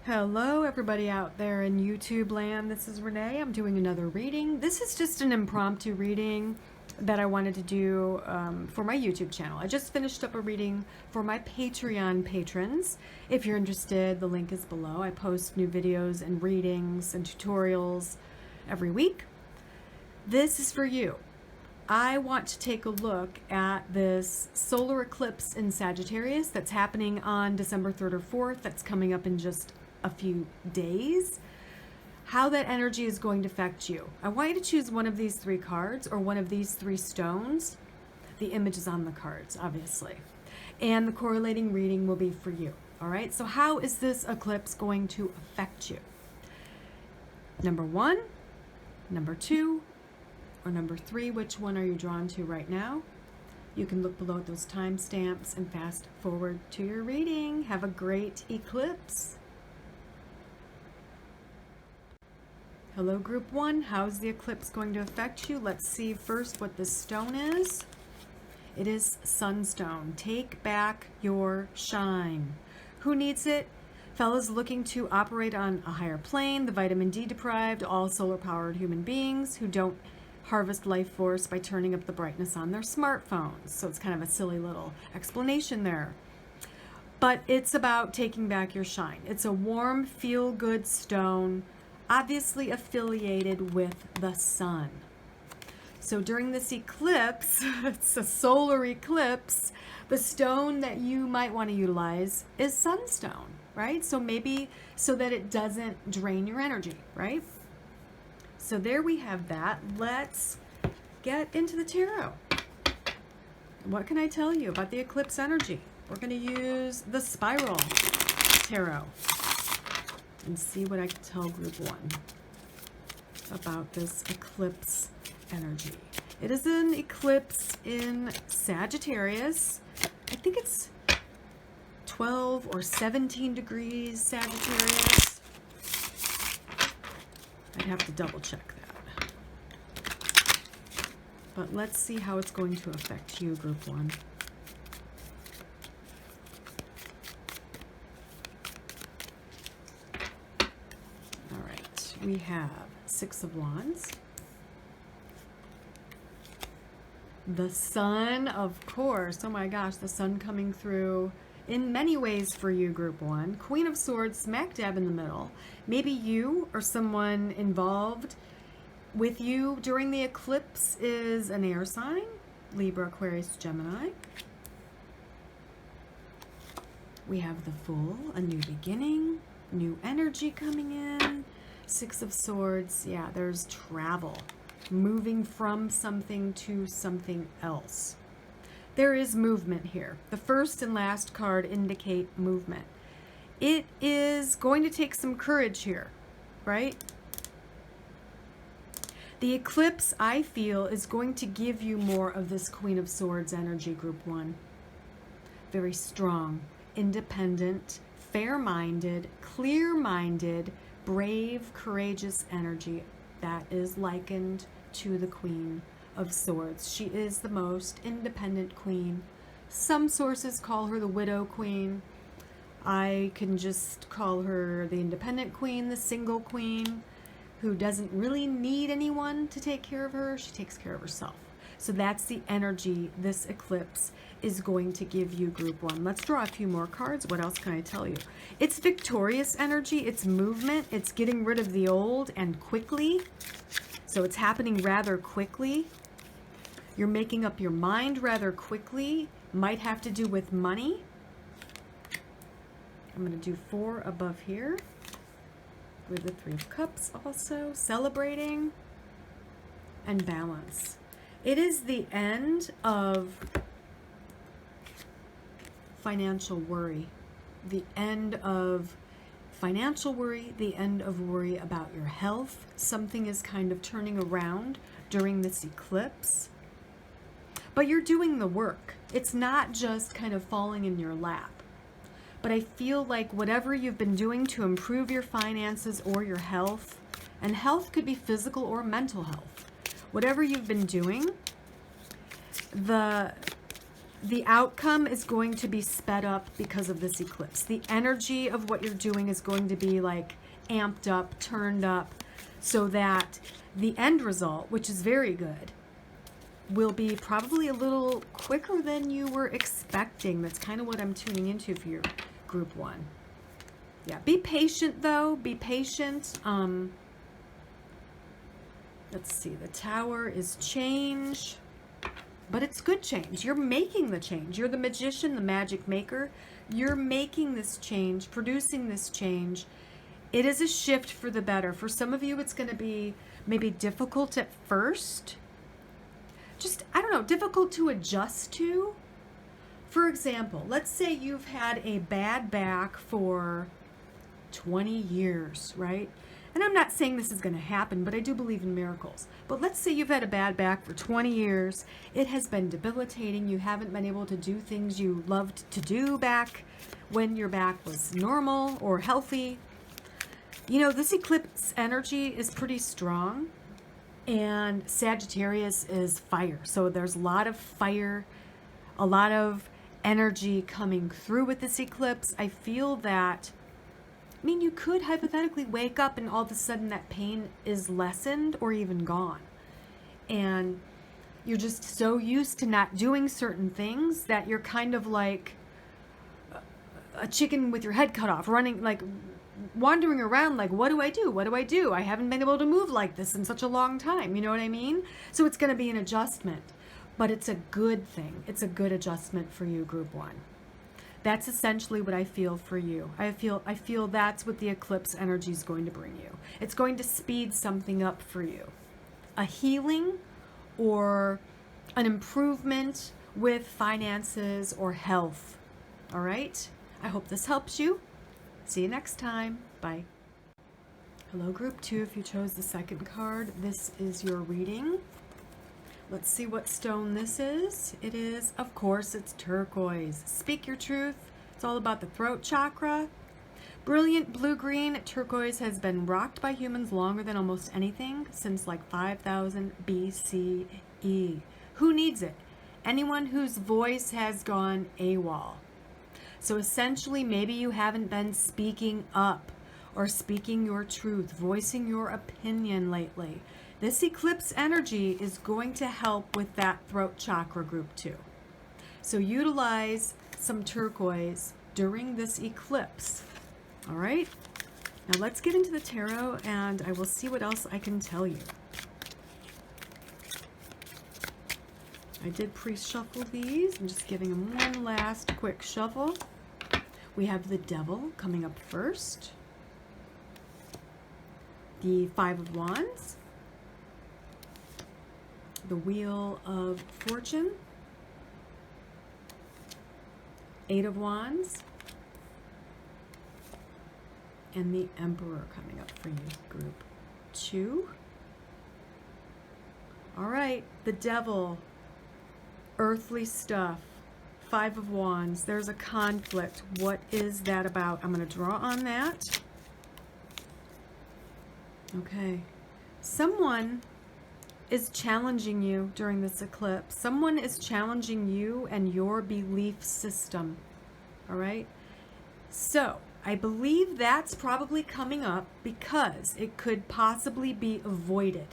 Hello everybody out there in YouTube land. This is Renee. I'm doing another reading. This is just an impromptu reading that I wanted to do for my YouTube channel. I just finished up a reading for my Patreon patrons. If you're interested, the link is below. I post new videos and readings and tutorials every week. This is for you. I want to take a look at this solar eclipse in Sagittarius that's happening on December 3rd or 4th. That's coming up in just a few days. How that energy is going to affect you. I want you to choose one of these three cards or one of these three stones. The image is on the cards, obviously. And the correlating reading will be for you. All right, so how is this eclipse going to affect you? Number 1, number 2, or number 3, which one are you drawn to right now? You can look below at those timestamps and fast forward to your reading. Have a great eclipse. Hello, Group 1. How's the eclipse going to affect you? Let's see first what this stone is. It is sunstone. Take back your shine. Who needs it? Fellas looking to operate on a higher plane, the vitamin D deprived, all solar-powered human beings who don't harvest life force by turning up the brightness on their smartphones. So it's kind of a silly little explanation there. But it's about taking back your shine. It's a warm, feel-good stone, obviously affiliated with the sun. So during this eclipse, it's a solar eclipse, the stone that you might want to utilize is sunstone, right? So maybe so that it doesn't drain your energy, right? So there we have that. Let's get into the tarot. What can I tell you about the eclipse energy? We're going to use the Spiral Tarot and see what I can tell Group 1 about this eclipse energy. It is an eclipse in Sagittarius. I think it's 12 or 17 degrees Sagittarius. I'd have to double check that. But let's see how it's going to affect you, Group 1. All right, we have 6 of Wands. The sun, of course. Oh my gosh, the sun coming through in many ways for you, Group 1. Queen of Swords, smack dab in the middle. Maybe you or someone involved with you during the eclipse is an air sign, Libra, Aquarius, Gemini. We have the Fool, a new beginning, new energy coming in. 6 of Swords, yeah, there's travel, moving from something to something else. There is movement here. The first and last card indicate movement. It is going to take some courage here, right? The eclipse, I feel, is going to give you more of this Queen of Swords energy, Group 1. Very strong, independent, fair-minded, clear-minded, brave, courageous energy that is likened to the Queen of Swords. She is the most independent queen. Some sources call her the widow queen. I can just call her the independent queen, the single queen, who doesn't really need anyone to take care of her. She takes care of herself. So that's the energy this eclipse is going to give you, Group 1. Let's draw a few more cards. What else can I tell you? It's victorious energy. It's movement. It's getting rid of the old and quickly. So it's happening rather quickly. You're making up your mind rather quickly. Might have to do with money. I'm going to do 4 above here. With the 3 of Cups also. Celebrating and balance. It is the end of financial worry. The end of financial worry, the end of worry about your health. Something is kind of turning around during this eclipse. But you're doing the work. It's not just kind of falling in your lap. But I feel like whatever you've been doing to improve your finances or your health, and health could be physical or mental health, whatever you've been doing, the The outcome is going to be sped up because of this eclipse. The energy of what you're doing is going to be like amped up, turned up, so that the end result, which is very good, will be probably a little quicker than you were expecting. That's kind of what I'm tuning into for your group 1. Yeah, be patient though. Be patient. Let's see. The Tower is change, but it's good change. You're making the change. You're the magician, the magic maker. You're making this change, producing this change. It is a shift for the better. For some of you, it's going to be maybe difficult at first. Just, I don't know, difficult to adjust to. For example, let's say you've had a bad back for 20 years, right? And I'm not saying this is going to happen, but I do believe in miracles. But let's say you've had a bad back for 20 years. It has been debilitating. You haven't been able to do things you loved to do back when your back was normal or healthy. You know, this eclipse energy is pretty strong. And Sagittarius is fire. So there's a lot of fire, a lot of energy coming through with this eclipse. I feel that, I mean, you could hypothetically wake up and all of a sudden that pain is lessened or even gone. And you're just so used to not doing certain things that you're kind of like a chicken with your head cut off, running, like wandering around like, what do I do? What do I do? I haven't been able to move like this in such a long time. You know what I mean? So it's going to be an adjustment, but it's a good thing. It's a good adjustment for you, group 1. That's essentially what I feel for you. I feel that's what the eclipse energy is going to bring you. It's going to speed something up for you. A healing or an improvement with finances or health. All right? I hope this helps you. See you next time. Bye. Hello, group 2. If you chose the second card, this is your reading. Let's see what stone this is. It is, of course, it's turquoise. Speak your truth. It's all about the throat chakra. Brilliant blue-green turquoise has been rocked by humans longer than almost anything since like 5000 BCE. Who needs it? Anyone whose voice has gone AWOL. So essentially, maybe you haven't been speaking up or speaking your truth, voicing your opinion lately. This eclipse energy is going to help with that throat chakra, group 2. So utilize some turquoise during this eclipse. All right? Now let's get into the tarot and I will see what else I can tell you. I did pre-shuffle these. I'm just giving them one last quick shuffle. We have the Devil coming up first. The 5 of Wands. The Wheel of Fortune. 8 of Wands. And the Emperor coming up for you, group 2. All right, the Devil. Earthly stuff. 5 of Wands. There's a conflict. What is that about? I'm going to draw on that. Okay. Someone is challenging you during this eclipse. Someone is challenging you and your belief system. All right? So, I believe that's probably coming up because it could possibly be avoided.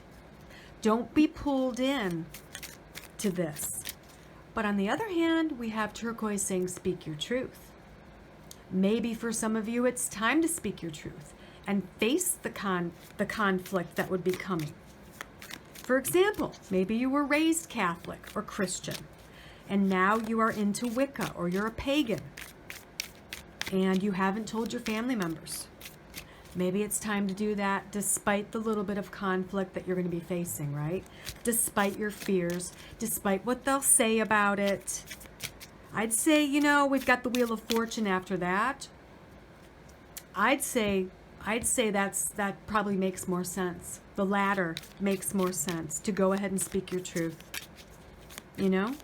Don't be pulled in to this. But on the other hand, we have turquoise saying speak your truth. Maybe for some of you, it's time to speak your truth and face the conflict that would be coming. For example, maybe you were raised Catholic or Christian, and now you are into Wicca or you're a pagan, and you haven't told your family members. Maybe it's time to do that despite the little bit of conflict that you're going to be facing, right? Despite your fears, despite what they'll say about it. I'd say, you know, we've got the Wheel of Fortune after that. I'd say that probably makes more sense. The latter makes more sense, to go ahead and speak your truth. You know?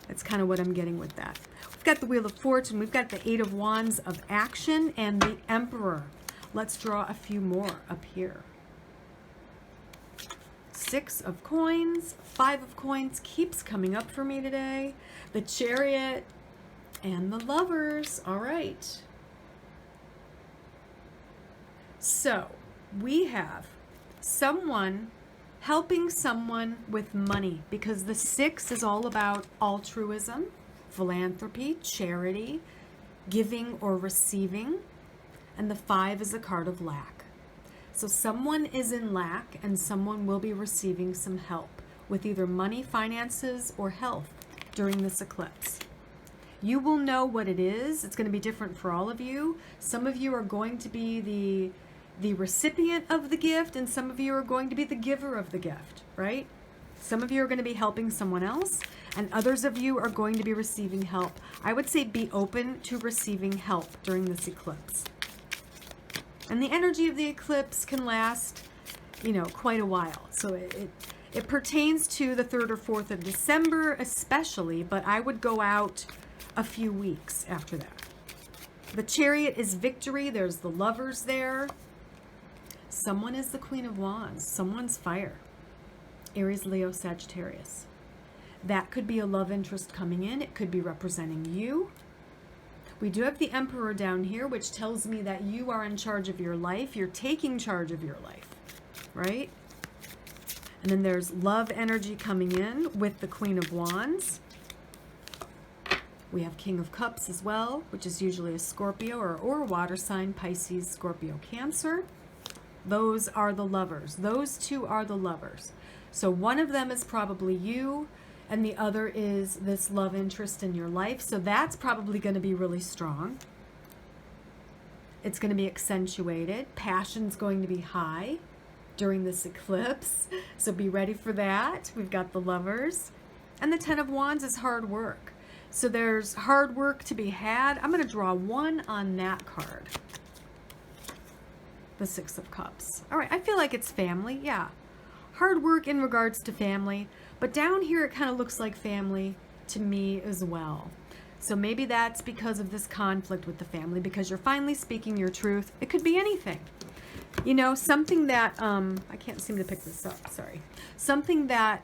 That's kind of what I'm getting with that. We've got the Wheel of Fortune, we've got the 8 of Wands of action, and the Emperor. Let's draw a few more up here. Six of Coins, Five of Coins keeps coming up for me today. The Chariot and the Lovers. All right. So we have someone helping someone with money, because the Six is all about altruism, philanthropy, charity, giving or receiving, and the Five is a card of lack. So someone is in lack and someone will be receiving some help with either money, finances, or health during this eclipse. You will know what it is. It's going to be different for all of you. Some of you are going to be the recipient of the gift, and some of you are going to be the giver of the gift, right? Some of you are going to be helping someone else, and others of you are going to be receiving help. I would say be open to receiving help during this eclipse. And the energy of the eclipse can last, quite a while. So it pertains to the 3rd or 4th of December especially, but I would go out a few weeks after that. The Chariot is victory. There's the Lovers there. Someone is the Queen of Wands. Someone's fire. Aries, Leo, Sagittarius. That could be a love interest coming in. It could be representing you. We do have the Emperor down here, which tells me that you are in charge of your life. You're taking charge of your life, right? And then there's love energy coming in with the Queen of Wands. We have King of Cups as well, which is usually a Scorpio or a water sign, Pisces, Scorpio, Cancer. Those are the Lovers. Those two are the Lovers. So one of them is probably you, and the other is this love interest in your life. So that's probably going to be really strong. It's going to be accentuated. Passion's going to be high during this eclipse. So be ready for that. We've got the Lovers. And the Ten of Wands is hard work. So there's hard work to be had. I'm going to draw one on that card. The Six of Cups. All right, I feel like it's family. Yeah. Hard work in regards to family. But down here, it kind of looks like family to me as well. So maybe that's because of this conflict with the family, because you're finally speaking your truth. It could be anything. Something that, I can't seem to pick this up, sorry. Something that,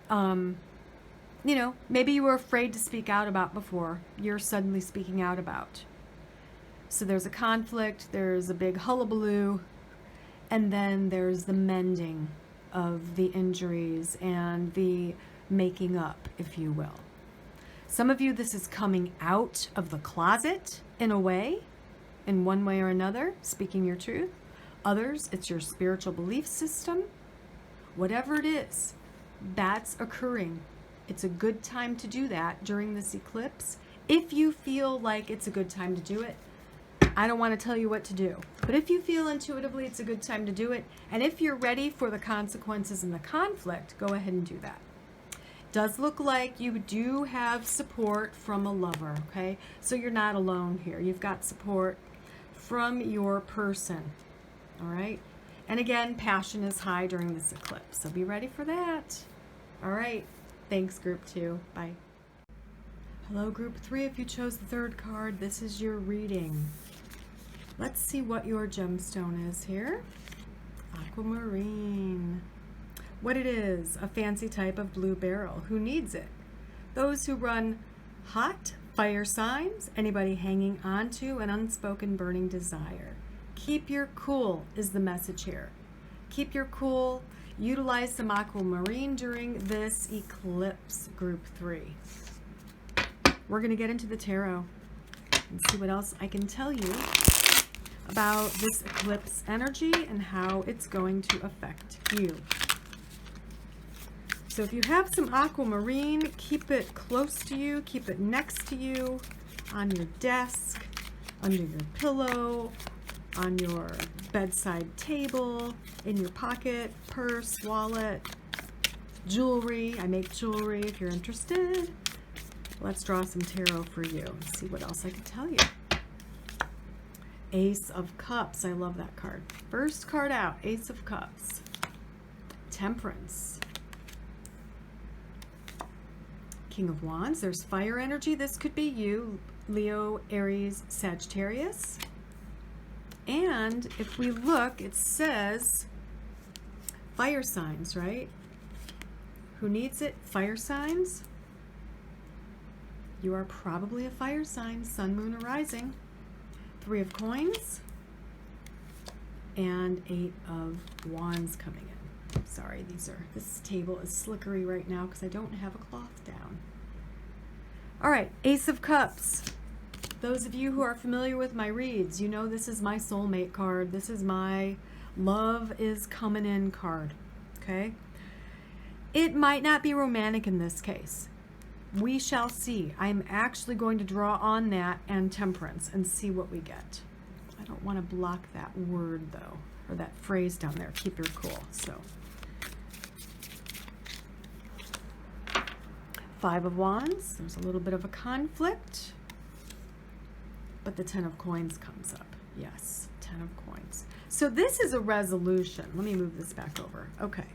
maybe you were afraid to speak out about before. You're suddenly speaking out about. So there's a conflict, there's a big hullabaloo, and then there's the mending of the injuries and the making up, if you will. Some of you, this is coming out of the closet in a way, in one way or another, speaking your truth. Others, it's your spiritual belief system. Whatever it is, that's occurring. It's a good time to do that during this eclipse. If you feel like it's a good time to do it, I don't want to tell you what to do. But if you feel intuitively it's a good time to do it, and if you're ready for the consequences and the conflict, go ahead and do that. Does look like you do have support from a lover, okay? So you're not alone here. You've got support from your person, all right? And again, passion is high during this eclipse, so be ready for that. All right, thanks group 2, bye. Hello group 3, if you chose the 3rd card, this is your reading. Let's see what your gemstone is here. Aquamarine. What it is, a fancy type of blue beryl. Who needs it? Those who run hot fire signs, anybody hanging on to an unspoken burning desire. Keep your cool is the message here. Keep your cool. Utilize some aquamarine during this eclipse, group 3. We're going to get into the tarot and see what else I can tell you about this eclipse energy and how it's going to affect you. So if you have some aquamarine, keep it close to you, keep it next to you, on your desk, under your pillow, on your bedside table, in your pocket, purse, wallet, jewelry. I make jewelry if you're interested. Let's draw some tarot for you and see what else I can tell you. Ace of Cups. I love that card. First card out, Ace of Cups. Temperance. King of Wands. There's fire energy. This could be you, Leo, Aries, Sagittarius. And if we look, it says fire signs, right? Who needs it? Fire signs. You are probably a fire sign, sun, moon, or rising. 3 of coins and 8 of wands coming in. Sorry, this table is slickery right now because I don't have a cloth down. All right, Ace of Cups. Those of you who are familiar with my reads, you know this is my soulmate card. This is my love is coming in card, okay? It might not be romantic in this case. We shall see. I'm actually going to draw on that and temperance and see what we get. I don't want to block that word though, or that phrase down there, keep your cool. So 5 of wands, there's a little bit of a conflict, but the 10 of coins comes up. Yes, 10 of coins. So this is a resolution. Let me move this back over. Okay.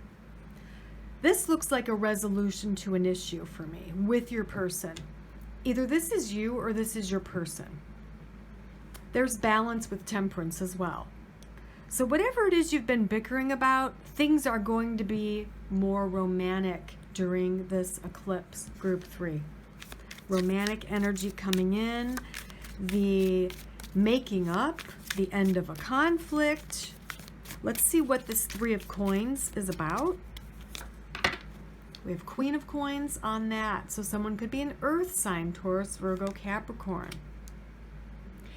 This looks like a resolution to an issue for me with your person. Either this is you or this is your person. There's balance with temperance as well. So whatever it is you've been bickering about, things are going to be more romantic during this eclipse, group 3. Romantic energy coming in, the making up, the end of a conflict. Let's see what this 3 of coins is about. We have Queen of Coins on that. So someone could be an earth sign, Taurus, Virgo, Capricorn.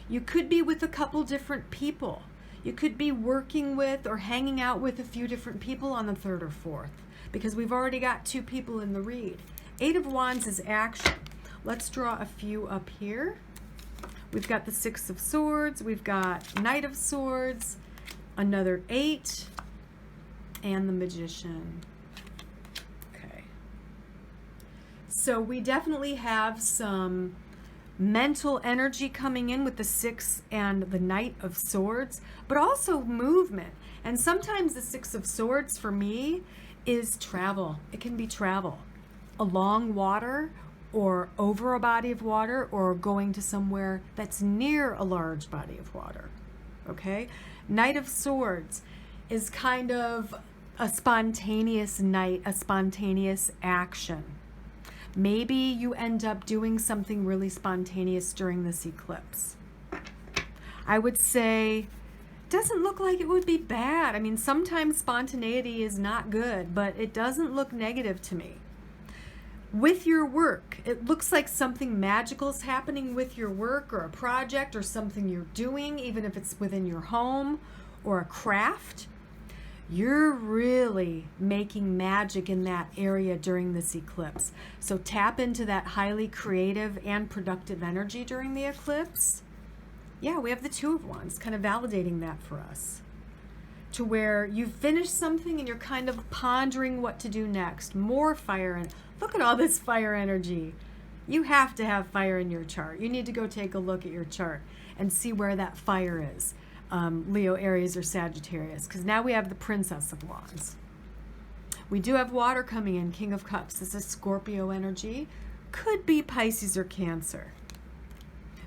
You could be with a couple different people. You could be working with or hanging out with a few different people on the 3rd or 4th because we've already got 2 people in the read. 8 of Wands is action. Let's draw a few up here. We've got the 6 of Swords. We've got Knight of Swords, another 8, and the Magician. So we definitely have some mental energy coming in with the 6 and the Knight of Swords, but also movement. And sometimes the 6 of Swords for me is travel. It can be travel along water or over a body of water or going to somewhere that's near a large body of water. Okay? Knight of Swords is kind of a spontaneous knight, a spontaneous action. Maybe you end up doing something really spontaneous during this eclipse. I would say, doesn't look like it would be bad. I mean, sometimes spontaneity is not good, but it doesn't look negative to me. With your work, it looks like something magical is happening with your work or a project or something you're doing, even if it's within your home or a craft. You're really making magic in that area during this eclipse. So tap into that highly creative and productive energy during the eclipse. Yeah, we have the 2 of Wands kind of validating that for us. To where you've finished something and you're kind of pondering what to do next. More fire, and look at all this fire energy. You have to have fire in your chart. You need to go take a look at your chart and see where that fire is. Leo, Aries, or Sagittarius, because now we have the Princess of Wands. We do have water coming in, King of Cups. This is Scorpio energy. Could be Pisces or Cancer.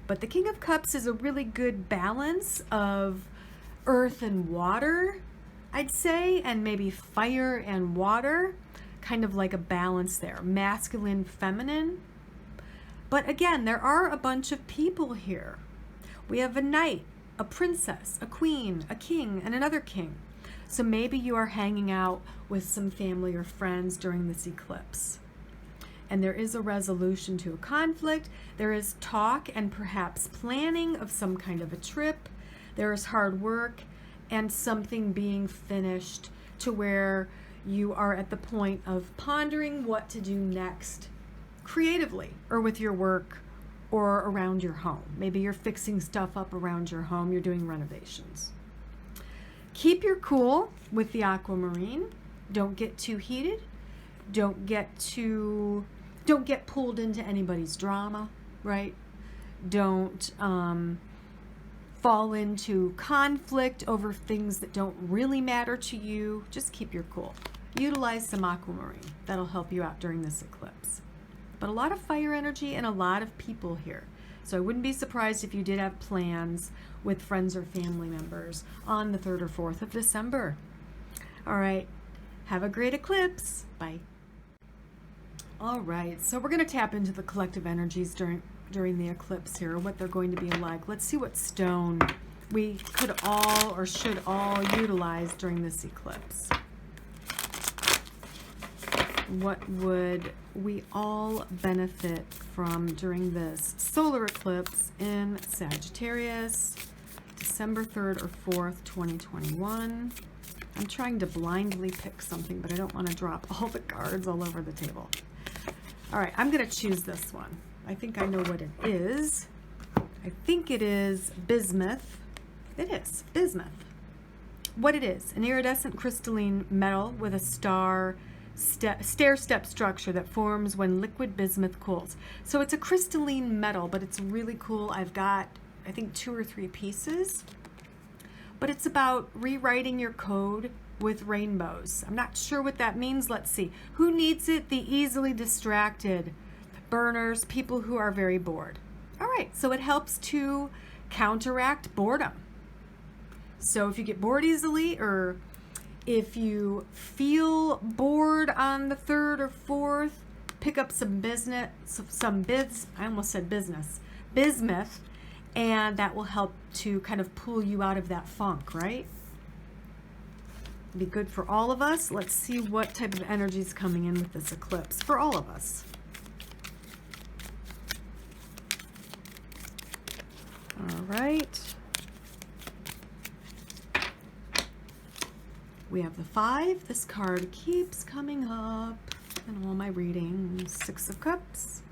But the King of Cups is a really good balance of earth and water, I'd say, and maybe fire and water. Kind of like a balance there. Masculine, feminine. But again, there are a bunch of people here. We have a knight, a princess, a queen, a king, and another king. So maybe you are hanging out with some family or friends during this eclipse. And there is a resolution to a conflict. There is talk and perhaps planning of some kind of a trip. There is hard work and something being finished to where you are at the point of pondering what to do next creatively or with your work or around your home. Maybe you're fixing stuff up around your home, you're doing renovations. Keep your cool with the aquamarine. Don't get too heated. Don't get pulled into anybody's drama, right? Don't fall into conflict over things that don't really matter to you. Just keep your cool. Utilize some aquamarine. That'll help you out during this eclipse. But a lot of fire energy and a lot of people here. So I wouldn't be surprised if you did have plans with friends or family members on the 3rd or 4th of December. All right. Have a great eclipse. Bye. All right, so we're going to tap into the collective energies during the eclipse here, what they're going to be like. Let's see what stone we could all or should all utilize during this eclipse. What would we all benefit from during this solar eclipse in Sagittarius, December 3rd or 4th, 2021? I'm trying to blindly pick something, but I don't want to drop all the cards all over the table. All right, I'm going to choose this one. I think I know what it is. I think it is bismuth. It is bismuth. What it is, an iridescent crystalline metal with a stair-step structure that forms when liquid bismuth cools. So it's a crystalline metal, but it's really cool. I've got, I think, 2 or 3 pieces. But it's about rewriting your code with rainbows. I'm not sure what that means. Let's see. Who needs it? The easily distracted, burners, people who are very bored. All right, so it helps to counteract boredom. So if you get bored easily, or if you feel bored on the 3rd or 4th, pick up some bismuth, and that will help to kind of pull you out of that funk, right? Be good for all of us. Let's see what type of energy is coming in with this eclipse for all of us. All right. We have the 5. This card keeps coming up in all my readings. 6 of Cups.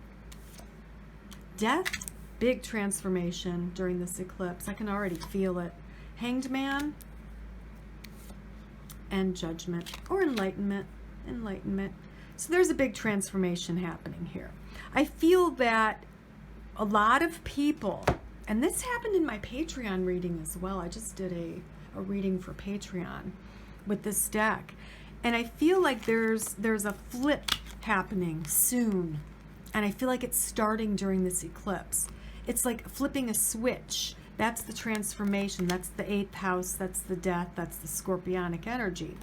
Death. Big transformation during this eclipse. I can already feel it. Hanged Man. And Judgment or Enlightenment. So there's a big transformation happening here. I feel that a lot of people, and this happened in my Patreon reading as well. I just did a reading for Patreon with this deck, and I feel like there's a flip happening soon, and I feel like it's starting during this eclipse. It's like flipping a switch. That's the transformation. That's the 8th house. That's the death. That's the scorpionic energy.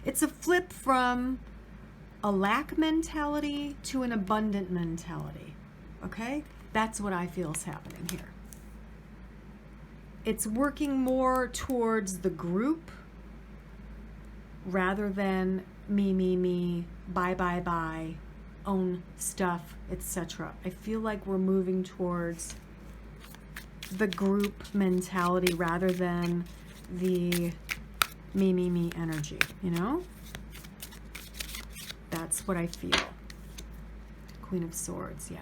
It's a flip from a lack mentality to an abundant mentality. Okay? That's what I feel is happening here. It's working more towards the group rather than me, buy, own stuff, etc. I feel like we're moving towards the group mentality rather than the me energy, you know? That's what I feel. Queen of Swords, yeah.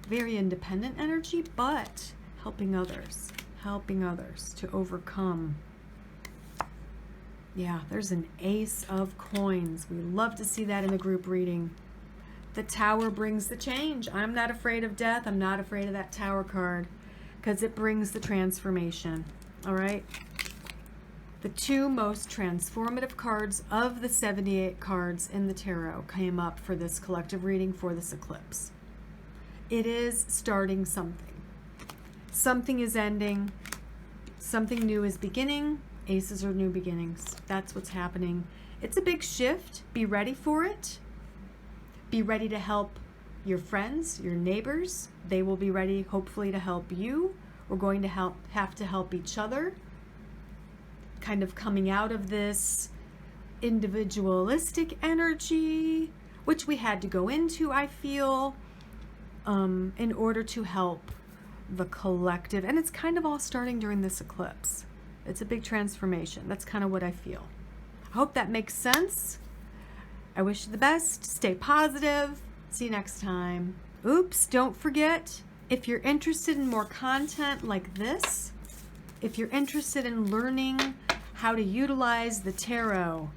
Very independent energy, but helping others to overcome. Yeah, there's an Ace of Coins. We love to see that in a group reading. The Tower brings the change. I'm not afraid of death. I'm not afraid of that Tower card, because it brings the transformation. All right. The 2 most transformative cards of the 78 cards in the tarot came up for this collective reading for this eclipse. It is starting something. Something is ending. Something new is beginning. Aces are new beginnings. That's what's happening. It's a big shift. Be ready for it. Be ready to help your friends, your neighbors. They will be ready, hopefully, to help you. We're going to have to help each other. Kind of coming out of this individualistic energy, which we had to go into, I feel, in order to help the collective. And it's kind of all starting during this eclipse. It's a big transformation. That's kind of what I feel. I hope that makes sense. I wish you the best. Stay positive. See you next time. Oops, don't forget, if you're interested in more content like this, if you're interested in learning how to utilize the tarot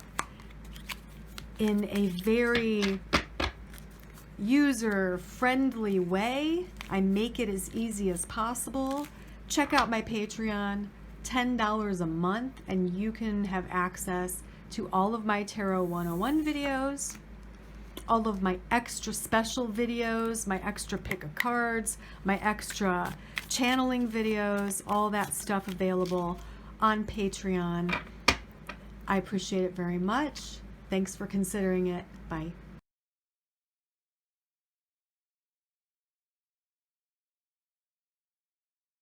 in a very user-friendly way, I make it as easy as possible. Check out my Patreon, $10 a month, and you can have access to all of my Tarot 101 videos, all of my extra special videos, my extra pick of cards, my extra channeling videos, all that stuff available on Patreon. I appreciate it very much. Thanks for considering it. Bye.